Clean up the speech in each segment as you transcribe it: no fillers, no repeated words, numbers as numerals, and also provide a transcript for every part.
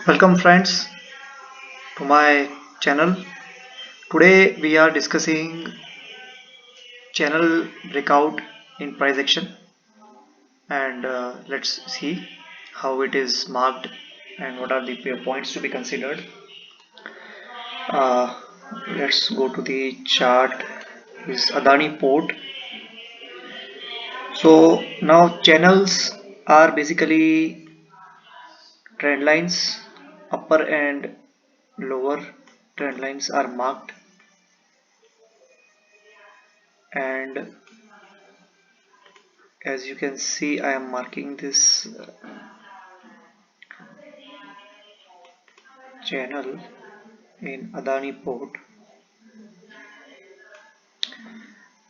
Welcome friends to my channel. Today we are discussing channel breakout in price action and let's see how it is marked and what are the points to be considered. Uh, let's go to the chart. Is Adani Port. So now channels are basically trend lines. Upper and lower trend lines are marked and as you can see I am marking this channel in Adani Port.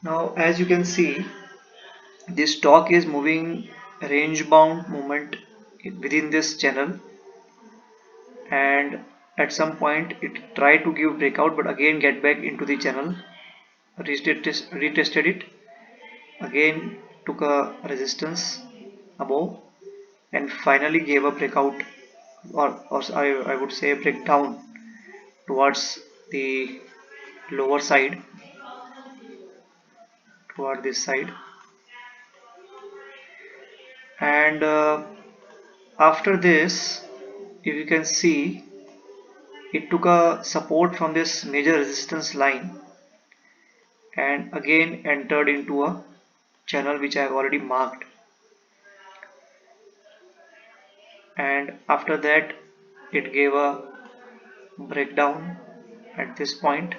Now as you can see this stock is moving range bound movement within this channel, and at some point it tried to give breakout but again get back into the channel, retested it, again took a resistance above and finally gave a breakout, or I would say breakdown towards the lower side, toward this side. And after this, if you can see, it took a support from this major resistance line and again entered into a channel which I have already marked, and after that it gave a breakdown at this point.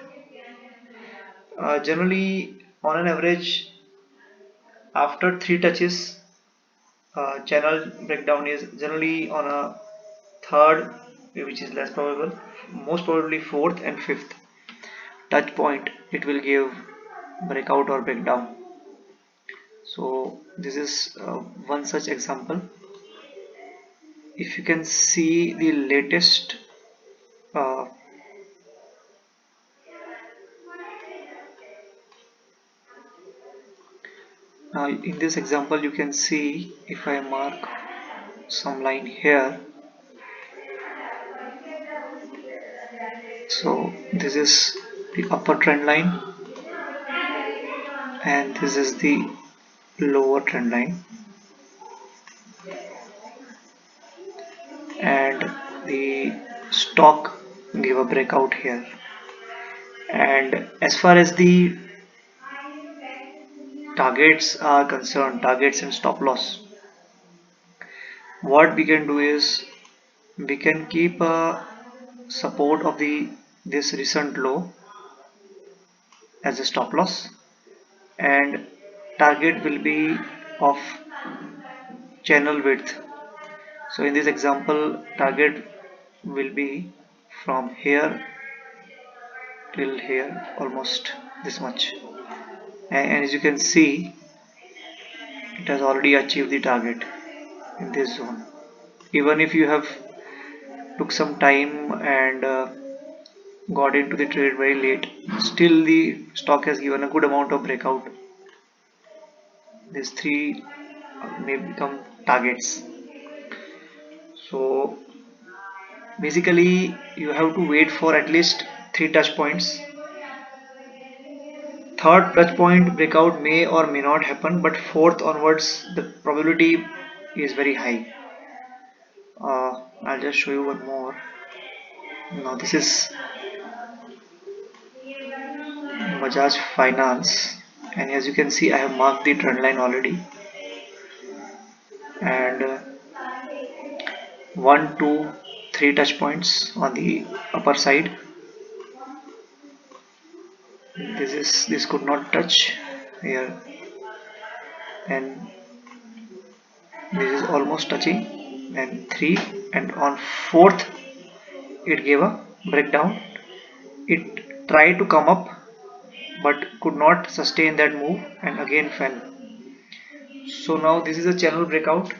Generally on an average after three touches, channel breakdown is generally on a third, which is less probable, most probably fourth and fifth touch point it will give breakout or breakdown. So this is one such example. If you can see the latest uh, now in this example you can see, if I mark some line here, so this is the upper trend line and this is the lower trend line, and the stock give a breakout here. And as far as the targets are concerned, targets and stop loss, what we can do is we can keep a support of the this recent low as a stop loss, and target will be of channel width. So in this example target will be from here till here, almost this much, and as you can see it has already achieved the target in this zone. Even if you have took some time and got into the trade very late, still the stock has given a good amount of breakout. These three may become targets. So basically you have to wait for at least three touch points. Third touch point breakout may or may not happen, but fourth onwards the probability is very high. I'll just show you one more. Now this is Bajaj Finance, and as you can see I have marked the trend line already, and one, two, three touch points on the upper side. This could not touch here, and this is almost touching, and three, and on fourth it gave a breakdown. It tried to come up but could not sustain that move and again fell. So now this is a channel breakout,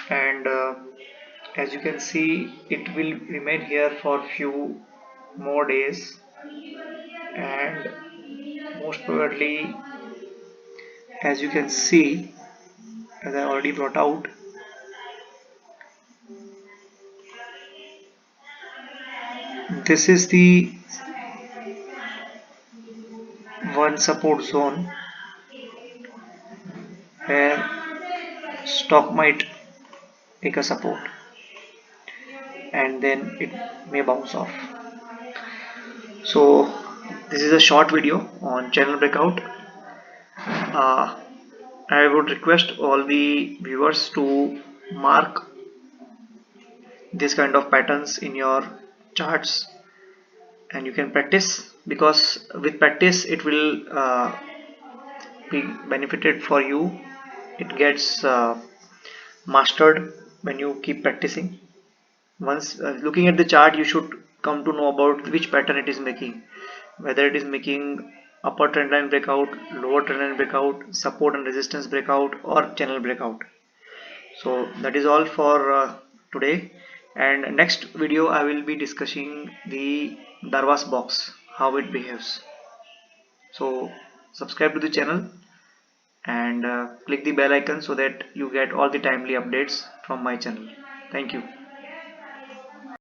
and as you can see it will remain here for few more days, and most probably, as you can see, as I already brought out, This is the one support zone where stock might take a support and then it may bounce off. So this is a short video on channel breakout. I would request all the viewers to mark this kind of patterns in your charts, and you can practice, because with practice it will be benefited for you. It gets mastered when you keep practicing. Once looking at the chart, you should come to know about which pattern it is making, whether it is making upper trendline breakout, lower trendline breakout, support and resistance breakout, or channel breakout. So that is all for today, and next video I will be discussing the Darvas box, how it behaves. So subscribe to the channel and click the bell icon so that you get all the timely updates from my channel. Thank you.